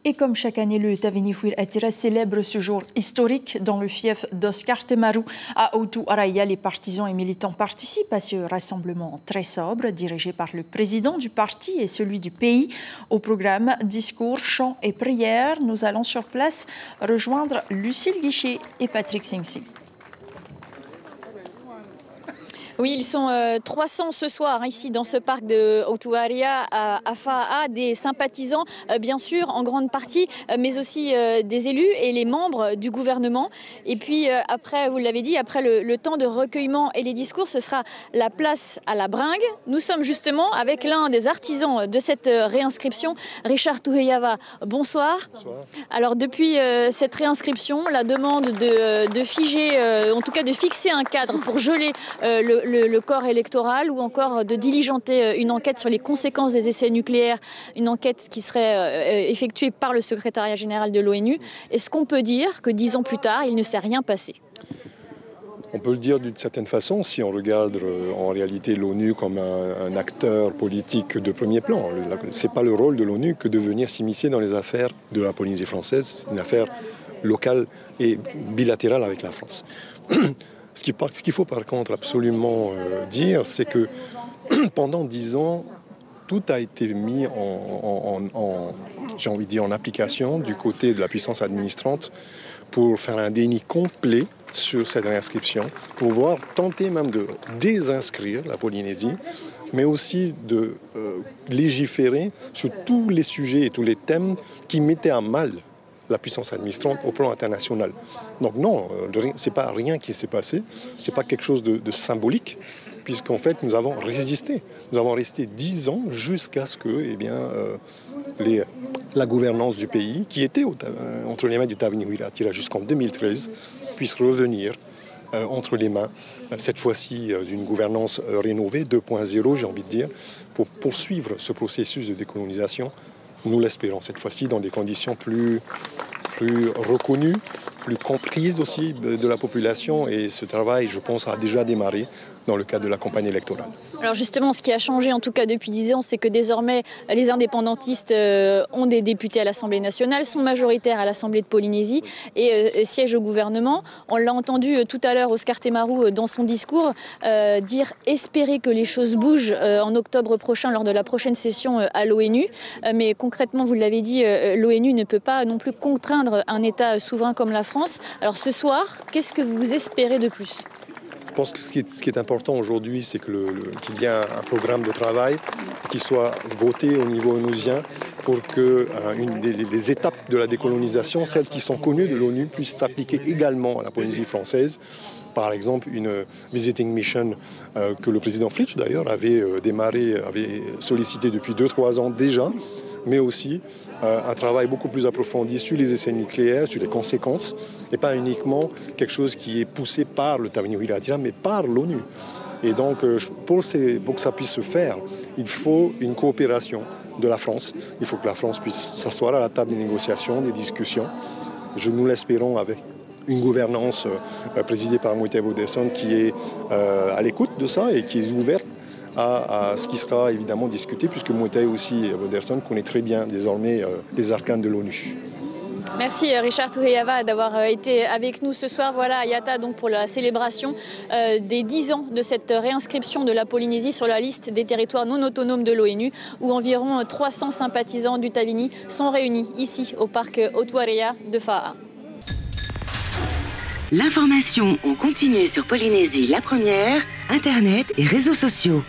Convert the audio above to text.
Et comme chaque année, le Tavini Fouir Atira célèbre ce jour historique dans le fief d'Oscar Temaru à Otu Araya. Les partisans et militants participent à ce rassemblement très sobre, dirigé par le président du parti et celui du pays. Au programme, discours, chants et prières. Nous allons sur place rejoindre Lucille Guichet et Patrick Singsi. Oui, ils sont 300 ce soir ici dans ce parc de Otuaria à Fa'a, des sympathisants bien sûr en grande partie, mais aussi des élus et les membres du gouvernement. Et puis après, vous l'avez dit, après le temps de recueillement et les discours, ce sera la place à la bringue. Nous sommes justement avec l'un des artisans de cette réinscription, Richard Tuheyava. Bonsoir. Bonsoir. Alors depuis cette réinscription, la demande de figer, en tout cas de fixer un cadre pour geler le corps électoral ou encore de diligenter une enquête sur les conséquences des essais nucléaires, une enquête qui serait effectuée par le secrétariat général de l'ONU. Est-ce qu'on peut dire que 10 ans plus tard, il ne s'est rien passé ? On peut le dire d'une certaine façon si on regarde en réalité l'ONU comme un acteur politique de premier plan. Ce n'est pas le rôle de l'ONU que de venir s'immiscer dans les affaires de la Polynésie française. C'est une affaire locale et bilatérale avec la France. Ce qu'il faut par contre absolument dire, c'est que pendant 10 ans, tout a été mis en application du côté de la puissance administrante pour faire un déni complet sur cette réinscription, pour pouvoir tenter même de désinscrire la Polynésie, mais aussi de légiférer sur tous les sujets et tous les thèmes qui mettaient à mal la puissance administrante au plan international. Donc non, ce n'est pas rien qui s'est passé, ce n'est pas quelque chose de symbolique, puisqu'en fait nous avons résisté. Nous avons resté 10 ans jusqu'à ce que la gouvernance du pays, qui était entre les mains du Tavini Fouir Atira jusqu'en 2013, puisse revenir entre les mains, cette fois-ci d'une gouvernance rénovée, 2.0 j'ai envie de dire, pour poursuivre ce processus de décolonisation. Nous l'espérons cette fois-ci dans des conditions plus reconnues, plus comprises aussi de la population. Et ce travail, je pense, a déjà démarré dans le cadre de la campagne électorale. Alors justement, ce qui a changé en tout cas depuis 10 ans, c'est que désormais les indépendantistes ont des députés à l'Assemblée nationale, sont majoritaires à l'Assemblée de Polynésie et siègent au gouvernement. On l'a entendu tout à l'heure, Oscar Temaru, dans son discours, dire espérer que les choses bougent en octobre prochain lors de la prochaine session à l'ONU. Mais concrètement, vous l'avez dit, l'ONU ne peut pas non plus contraindre un État souverain comme la France. Alors ce soir, qu'est-ce que vous espérez de plus ? Je pense que ce qui est important aujourd'hui, c'est qu'il y ait un programme de travail qui soit voté au niveau onusien pour que les étapes de la décolonisation, celles qui sont connues de l'ONU, puissent s'appliquer également à la Polynésie française. Par exemple, une visiting mission que le président Fritsch, d'ailleurs, avait sollicité depuis 2-3 ans déjà, mais aussi un travail beaucoup plus approfondi sur les essais nucléaires, sur les conséquences, et pas uniquement quelque chose qui est poussé par le Tavini Fouir Atira, mais par l'ONU. Et donc, pour que ça puisse se faire, il faut une coopération de la France. Il faut que la France puisse s'asseoir à la table des négociations, des discussions. Nous l'espérons avec une gouvernance présidée par Moïté Boderson qui est à l'écoute de ça et qui est ouverte à ce qui sera évidemment discuté, puisque Moïté aussi, Boderson, connaît très bien désormais les arcanes de l'ONU. Merci Richard Tuheyava d'avoir été avec nous ce soir. Voilà à Yata donc pour la célébration des 10 ans de cette réinscription de la Polynésie sur la liste des territoires non autonomes de l'ONU, où environ 300 sympathisants du Tavini sont réunis ici au parc Otuaria de Fa'a. L'information en continu sur Polynésie la première, Internet et réseaux sociaux.